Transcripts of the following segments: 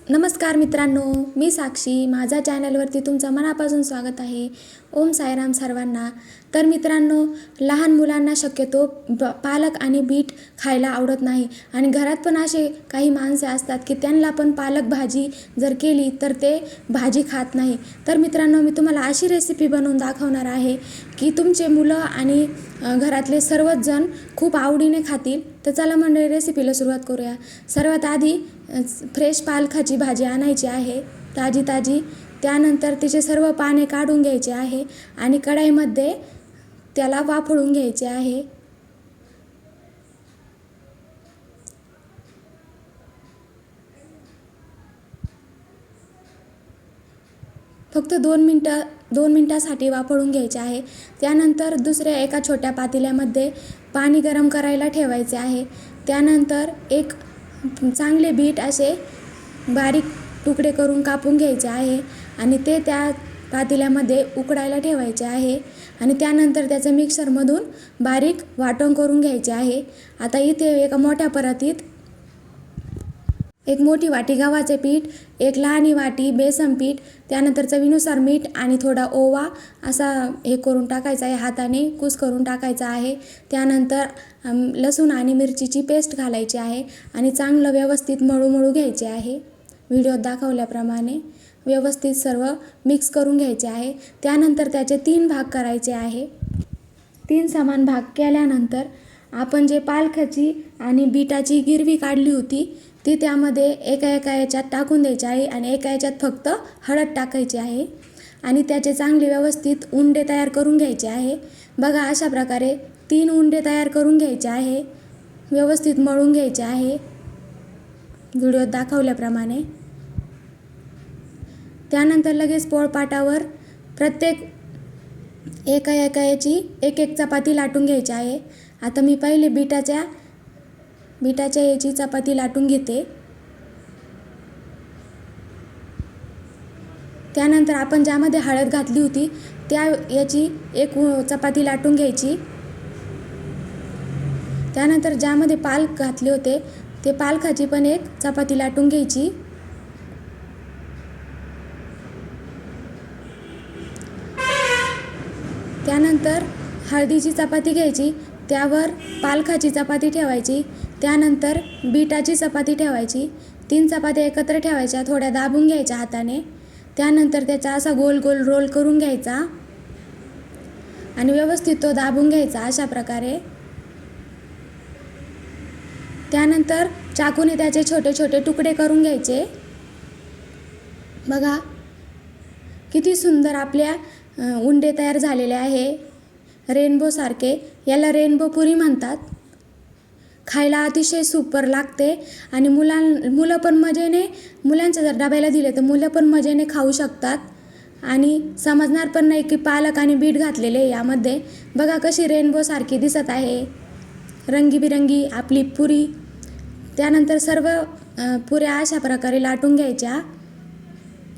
नमस्कार मित्रांनो, मी साक्षी. माझ्या चॅनलवरती तुमचं मनापासून स्वागत आहे. ओम साईराम सर्वांना. तर मित्रांनो, लहान मुलांना शक्यतो पालक आणि बीट खायला आवडत नाही आणि घरात पण असे काही माणसे असतात की त्यांना पण पालक भाजी जर केली तर ते भाजी खात नाही. तर मित्रांनो, मी तुम्हाला अशी रेसिपी बनवून दाखवणार आहे की तुमचे मुलं आणि घरातले सर्वच जण खूप आवडीने खातील. तर चला मंडळी, रेसिपीला सुरुवात करूया. सर्वात आधी फ्रेश पालकाची भाजी आणायची आहे, ताजी ताजी. त्यानंतर तिचे सर्व पाने काढून घ्यायचे आहे आणि कढईमध्ये त्याला वाफळून घ्यायचे आहे. फक्त 2 मिनटासाठी वाफळून घ्यायचे आहे. त्यानंतर दुसऱ्या एका छोट्या पातेल्यामध्ये पाणी गरम करायला ठेवायचे आहे. त्यानंतर एक चांगले बीट असे बारीक तुकडे करून कापून घ्यायचे आहे आणि ते त्या पातेल्यामध्ये उकडायला ठेवायचे आहे आणि त्यानंतर त्याचे मिक्सरमधून बारीक वाटण करून घ्यायचे आहे. आता इथे एका मोठ्या परातीत एक मोठी वाटी गव्हाचे पीठ, एक लहान वाटी बेसन पीठ, त्यानंतर चवीनुसार मीठ आणि थोडा ओवा असा हे करून टाकायचा आहे, हाताने कूस करून टाकायचा आहे. त्यानंतर लसूण आणि मिरचीची पेस्ट घालायची आहे आणि चांगलं व्यवस्थित मळू घ्यायचे आहे. व्हिडिओत दाखवल्याप्रमाणे व्यवस्थित सर्व मिक्स करून घ्यायचे आहे. त्यानंतर त्याचे 3 भाग करायचे आहे. 3 समान भाग केल्यानंतर आपण जे पालकाची आणि बीटाची गिरवी काढली होती ती त्यामध्ये एका याच्यात टाकून द्यायची आहे आणि एका याच्यात फक्त हळद टाकायची आहे आणि त्याचे चांगले व्यवस्थित उंडे तयार करून घ्यायचे आहे. बघा, अशा प्रकारे 3 उंडे तयार करून घ्यायचे आहे. व्यवस्थित मळून घ्यायचे आहे व्हिडिओत दाखवल्याप्रमाणे. त्यानंतर लगेच पोळपाटावर प्रत्येक एका याची एक चपाती लाटून घ्यायची आहे. आता मी पहिले बीटाच्या याची चपाती लाटून घेते. त्यानंतर आपण ज्यामध्ये हळद घातली होती त्या याची एक चपाती लाटून घ्यायची. त्यानंतर ज्यामध्ये पालक घातले होते ते पालकाची पण एक चपाती लाटून घ्यायची. त्यानंतर हळदीची चपाती घ्यायची, त्यावर पालकाची चपाती ठेवायची, त्यानंतर बीटाची चपाती ठेवायची. 3 चपात्या एकत्र ठेवायच्या, थोड्या दाबून घ्यायच्या हाताने. त्यानंतर त्याचा असा गोल गोल रोल करून घ्यायचा आणि व्यवस्थित तो दाबून घ्यायचा अशा प्रकारे. त्यानंतर चाकूने त्याचे छोटे छोटे तुकडे करून घ्यायचे. बघा, किती सुंदर आपल्या उंडे तयार झालेले आहे, रेनबो सारखे. याला रेनबो पुरी म्हणतात. खायला अतिशय सुपर लागते आणि मुलं पण मजेने, मुलांच्या जर डब्याला दिले तर मुलं पण मजेने खाऊ शकतात आणि समजणार पण नाही की पालक आणि बीट घातलेले यामध्ये. बघा कशी रेनबो सारखी दिसत आहे, रंगीबिरंगी आपली पुरी. त्यानंतर सर्व पुऱ्या अशा प्रकारे लाटून घ्यायच्या.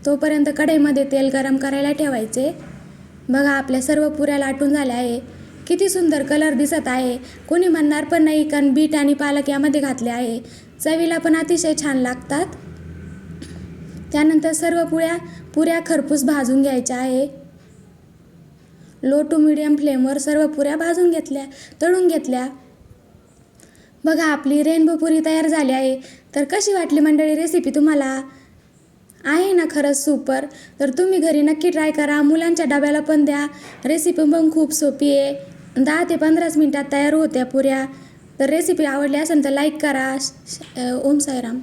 तोपर्यंत कढईमध्ये तेल गरम करायला ठेवायचे. बघा, आपल्या सर्व पुऱ्या लाटून झाल्या आहे. किती सुंदर कलर दिसत आहे. कोणी म्हणणार पण नाही कारण बीट आणि पालक यामध्ये घातले आहे. चवीला पण अतिशय छान लागतात. त्यानंतर सर्व पुऱ्या खरपूस भाजून घ्यायच्या आहे. लो टू मीडियम फ्लेमवर सर्व पुऱ्या भाजून घेतल्या, तळून घेतल्या. बघा, आपली रेनबो पुरी तयार झाली आहे. तर कशी वाटली मंडळी रेसिपी तुम्हाला? आहे ना खरंच सुपर. तर तुम्ही घरी नक्की ट्राय करा, मुलांच्या डब्याला पण द्या. रेसिपी पण खूप सोपी आहे, 10 ते 15 मिनटात तयार होत्या पुऱ्या. तर रेसिपी आवडली असेल तर लाईक करा. ओम साईराम.